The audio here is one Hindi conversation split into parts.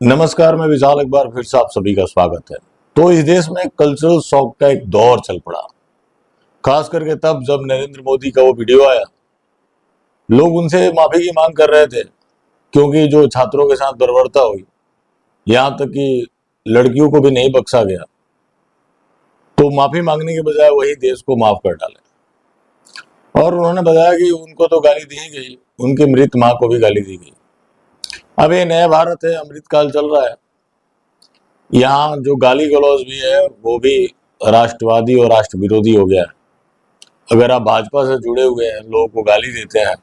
नमस्कार, मैं विशाल। एक बार फिर से आप सभी का स्वागत है। तो इस देश में कल्चरल शॉक का एक दौर चल पड़ा, खास करके तब जब नरेंद्र मोदी का वो वीडियो आया। लोग उनसे माफी की मांग कर रहे थे क्योंकि जो छात्रों के साथ बर्बरता हुई, यहाँ तक कि लड़कियों को भी नहीं बख्शा गया, तो माफी मांगने के बजाय वही देश को माफ कर डाले। और उन्होंने बताया कि उनको तो गाली दी गई, उनकी मृत माँ को भी गाली दी गई। अब ये नया भारत है, अमृतकाल चल रहा है। यहाँ जो गाली गलौज भी है वो भी राष्ट्रवादी और राष्ट्र विरोधी हो गया है। अगर आप भाजपा से जुड़े हुए हैं, लोगों को गाली देते हैं,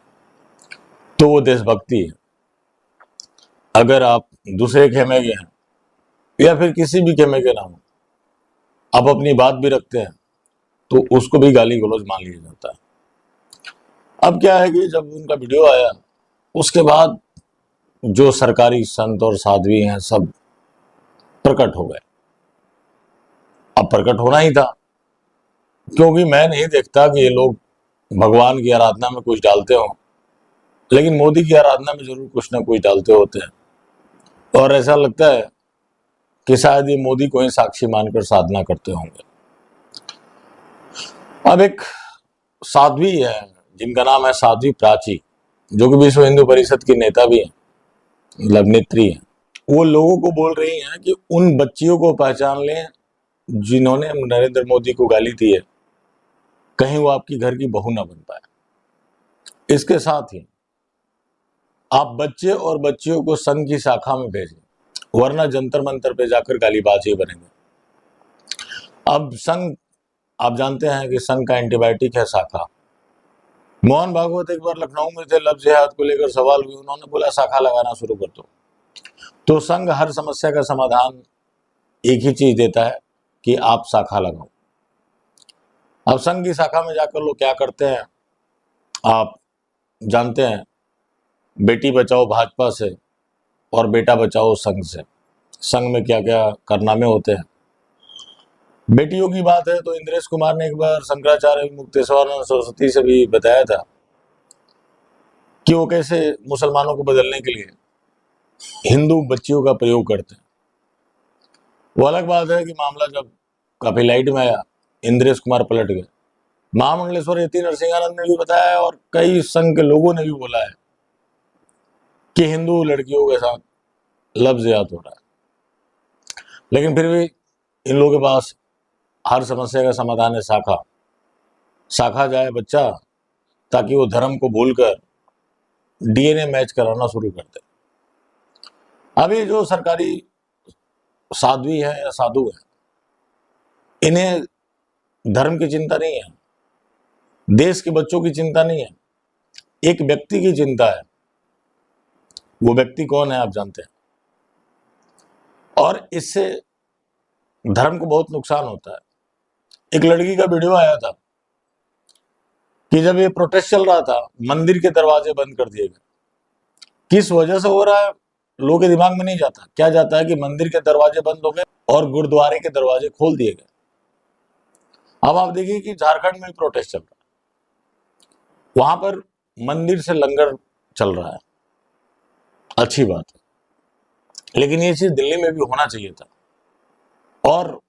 तो वो देशभक्ति है। अगर आप दूसरे खेमे के हैं या फिर किसी भी खेमे के ना हो, आप अपनी बात भी रखते हैं, तो उसको भी गाली गलौज मान लिया जाता है। अब क्या है कि जब उनका वीडियो आया, उसके बाद जो सरकारी संत और साध्वी हैं सब प्रकट हो गए। अब प्रकट होना ही था, क्योंकि मैं नहीं देखता कि ये लोग भगवान की आराधना में कुछ डालते हो, लेकिन मोदी की आराधना में जरूर कुछ ना कुछ डालते होते हैं। और ऐसा लगता है कि शायद ये मोदी को ही साक्षी मानकर साधना करते होंगे। अब एक साध्वी है जिनका नाम है साध्वी प्राची, जो कि विश्व हिंदू परिषद की नेता भी है, मतलब नेत्री है। वो लोगों को बोल रही हैं कि उन बच्चियों को पहचान लें जिन्होंने नरेंद्र मोदी को गाली दी है, कहीं वो आपकी घर की बहू ना बन पाए। इसके साथ ही आप बच्चे और बच्चियों को संघ की शाखा में भेजें, वरना जंतर मंतर पे जाकर गालीबाजी बनेंगे। अब संघ, आप जानते हैं कि संघ का एंटीबायोटिक है शाखा। मोहन भागवत एक बार लखनऊ में थे, लफ्ज जिहाद को लेकर सवाल हुई, उन्होंने बोला शाखा लगाना शुरू कर दो। तो संघ हर समस्या का समाधान एक ही चीज देता है कि आप शाखा लगाओ। अब संघ की शाखा में जाकर लोग क्या करते हैं आप जानते हैं, बेटी बचाओ भाजपा से और बेटा बचाओ संघ से। संघ में क्या क्या कारनामे होते हैं। बेटियों की बात है तो इंद्रेश कुमार ने एक बार शंकराचार्य मुक्तेश्वरानंद सरस्वती से भी बताया था कि वो कैसे मुसलमानों को बदलने के लिए हिंदू बच्चियों का प्रयोग करते हैं। वो अलग बात है कि मामला जब काफी लाइट में आया, इंद्रेश कुमार पलट गए। महामंडलेश्वर यति नरसिंहानंद ने भी बताया और कई संघ के लोगों ने भी बोला है कि हिंदू लड़कियों के साथ लफ्ज जिहाद हो रहा है। लेकिन फिर भी इन लोगों के पास हर समस्या का समाधान है शाखा। शाखा जाए बच्चा, ताकि वो धर्म को भूलकर डीएनए मैच कराना शुरू कर दे। अभी जो सरकारी साध्वी है या साधु है, इन्हें धर्म की चिंता नहीं है, देश के बच्चों की चिंता नहीं है, एक व्यक्ति की चिंता है। वो व्यक्ति कौन है आप जानते हैं। और इससे धर्म को बहुत नुकसान होता है। एक लड़की का वीडियो आया था कि जब ये प्रोटेस्ट चल रहा था, मंदिर के दरवाजे बंद कर दिए गए। किस वजह से हो रहा है लोगों के दिमाग में नहीं जाता। क्या जाता है कि मंदिर के दरवाजे बंद हो गए और गुरुद्वारे के दरवाजे खोल दिए गए। अब आप देखिए कि झारखंड में प्रोटेस्ट चल रहा है, वहां पर मंदिर से लंगर चल रहा है, अच्छी बात है, लेकिन ये चीज दिल्ली में भी होना चाहिए था। और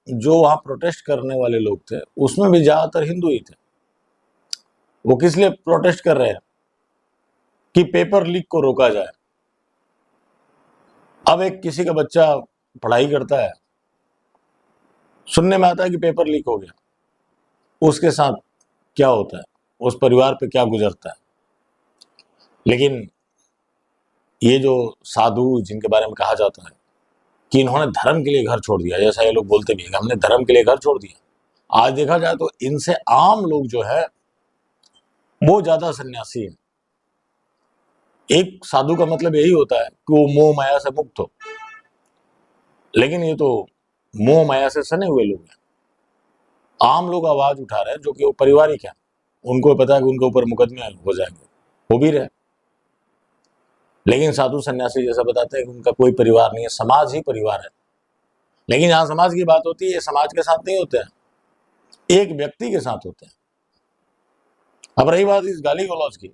जो वहां प्रोटेस्ट करने वाले लोग थे उसमें भी ज्यादातर हिंदू ही थे। वो किस लिए प्रोटेस्ट कर रहे हैं कि पेपर लीक को रोका जाए। अब एक किसी का बच्चा पढ़ाई करता है, सुनने में आता है कि पेपर लीक हो गया, उसके साथ क्या होता है, उस परिवार पे क्या गुजरता है। लेकिन ये जो साधु जिनके बारे में कहा जाता है कि इन्होंने धर्म के लिए घर छोड़ दिया, जैसा ये लोग बोलते भी हैं हमने धर्म के लिए घर छोड़ दिया, आज देखा जाए तो इनसे आम लोग जो है वो ज्यादा सन्यासी है। एक साधु का मतलब यही होता है कि वो मोह माया से मुक्त हो, लेकिन ये तो मोह माया से सने हुए लोग हैं। आम लोग आवाज उठा रहे हैं जो कि वो पारिवारिक है, उनको पता है कि उनके ऊपर मुकदमे हो जाएंगे, हो भी रहे। लेकिन साधु सन्यासी जैसा बताते हैं कि उनका कोई परिवार नहीं है, समाज ही परिवार है। लेकिन जहां समाज की बात होती है, ये समाज के साथ नहीं होते हैं, एक व्यक्ति के साथ होते हैं। अब रही बात इस गाली गलौज की,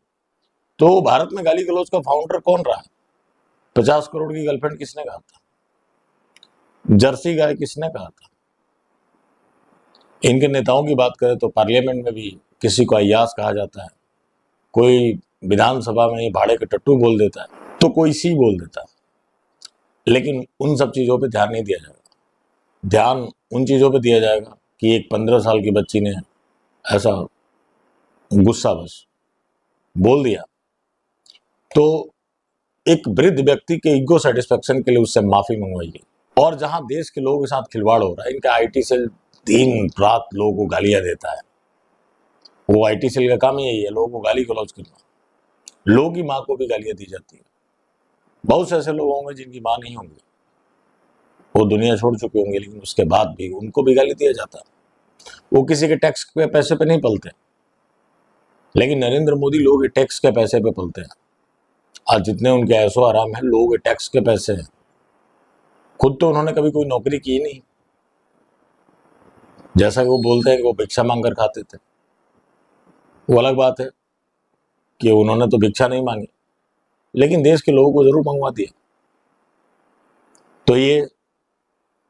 तो भारत में गाली गलौज का फाउंडर कौन रहा है? 50 करोड़ की गर्लफ्रेंड किसने कहा था? जर्सी गाय किसने कहा था? इनके नेताओं की बात करें तो पार्लियामेंट में भी किसी को अय्याज कहा जाता है, कोई विधानसभा में भाड़े के टट्टू बोल देता है, तो कोई सी बोल देता है। लेकिन उन सब चीज़ों पे ध्यान नहीं दिया जाएगा। ध्यान उन चीज़ों पे दिया जाएगा कि एक 15 साल की बच्ची ने ऐसा गुस्सा बस बोल दिया, तो एक वृद्ध व्यक्ति के ईगो सेटिस्फेक्शन के लिए उससे माफी मंगवाइए। और जहां देश के लोगों के साथ खिलवाड़ हो रहा है, इनका आईटी सेल दिन रात लोगों को गालियां देता है। वो आईटी सेल का काम ही यही है, लोगों को गाली गलौज करना। लोगों की माँ को भी गालियां दी जाती है। बहुत से ऐसे लोग होंगे जिनकी माँ नहीं होंगी, वो दुनिया छोड़ चुके होंगे, लेकिन उसके बाद भी उनको भी गाली दिया जाता है। वो किसी के टैक्स के पैसे पे नहीं पलते, लेकिन नरेंद्र मोदी लोग के टैक्स के पैसे पे पलते हैं। आज जितने उनके ऐसो आराम है, लोगों के टैक्स के पैसे हैं। खुद तो उन्होंने कभी कोई नौकरी की नहीं। जैसा कि वो बोलते हैं कि वो भिक्षा मांगकर खाते थे, वो अलग बात है कि उन्होंने तो भिक्षा नहीं मांगी, लेकिन देश के लोगों को जरूर मंगवा दिया। तो ये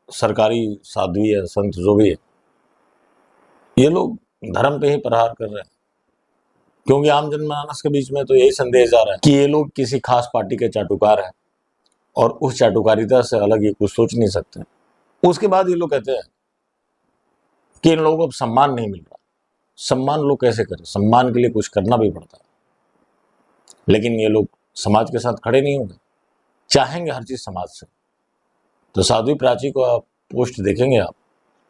सरकारी साध्वी है, संत जो भी है, ये लोग धर्म पे ही प्रहार कर रहे हैं, क्योंकि आम जनमानस के बीच में तो यही संदेश जा रहा है कि ये लोग किसी खास पार्टी के चाटुकार हैं और उस चाटुकारिता से अलग ये कुछ सोच नहीं सकते। उसके बाद ये लोग कहते हैं कि इन लोगों को अब सम्मान नहीं मिल रहा। सम्मान लोग कैसे करें? सम्मान के लिए कुछ करना भी पड़ता है, लेकिन ये लोग समाज के साथ खड़े नहीं होंगे, चाहेंगे हर चीज समाज से। तो साध्वी प्राची को आप पोस्ट देखेंगे आप,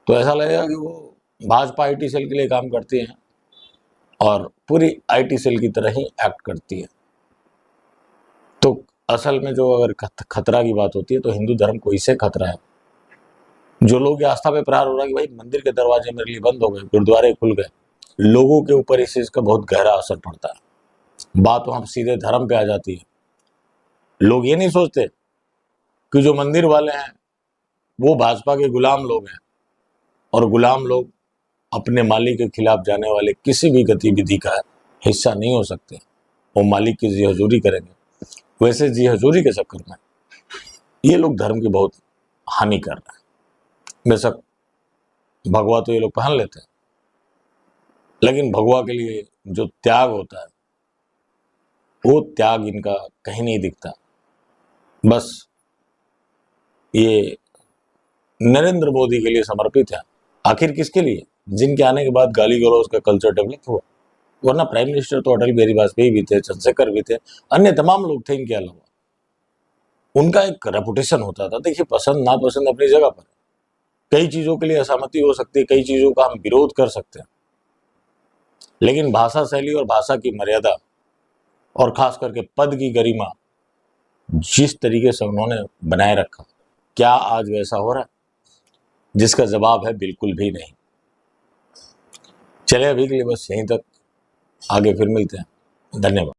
तो ऐसा लगेगा कि वो भाजपा आईटी सेल के लिए काम करती हैं और पूरी आईटी सेल की तरह ही एक्ट करती है। तो असल में जो अगर खतरा की बात होती है तो हिंदू धर्म को इससे खतरा है। जो लोग आस्था पे प्रहार हो रहा है कि भाई मंदिर के दरवाजे मेरे लिए बंद हो गए, गुरुद्वारे खुल गए, लोगों के ऊपर इस चीज का बहुत गहरा असर पड़ता है। बात वहां सीधे धर्म पे आ जाती है। लोग ये नहीं सोचते कि जो मंदिर वाले हैं वो भाजपा के गुलाम लोग हैं, और गुलाम लोग अपने मालिक के खिलाफ जाने वाले किसी भी गतिविधि का हिस्सा नहीं हो सकते। वो मालिक की जी हजूरी करेंगे। वैसे जी हजूरी के चक्कर में ये लोग धर्म की बहुत हानि कर रहे हैं। बेशक भगवा तो ये लोग पहन लेते हैं, लेकिन भगवा के लिए जो त्याग होता है वो त्याग इनका कहीं नहीं दिखता। बस ये नरेंद्र मोदी के लिए समर्पित है। आखिर किसके लिए? जिनके आने के बाद गाली गलौज का कल्चर डेवलप हुआ। वरना प्राइम मिनिस्टर तो अटल बिहारी वाजपेयी भी थे, चंद्रशेखर भी थे, अन्य तमाम लोग थे इनके अलावा। उनका एक रेपुटेशन होता था। देखिए, पसंद नापसंद अपनी जगह पर, कई चीजों के लिए असहमति हो सकती है, कई चीजों का हम विरोध कर सकते हैं, लेकिन भाषा शैली और भाषा की मर्यादा और खास करके पद की गरिमा जिस तरीके से उन्होंने बनाए रखा, क्या आज वैसा हो रहा है? जिसका जवाब है बिल्कुल भी नहीं। चले अभी के लिए बस यहीं तक, आगे फिर मिलते हैं। धन्यवाद।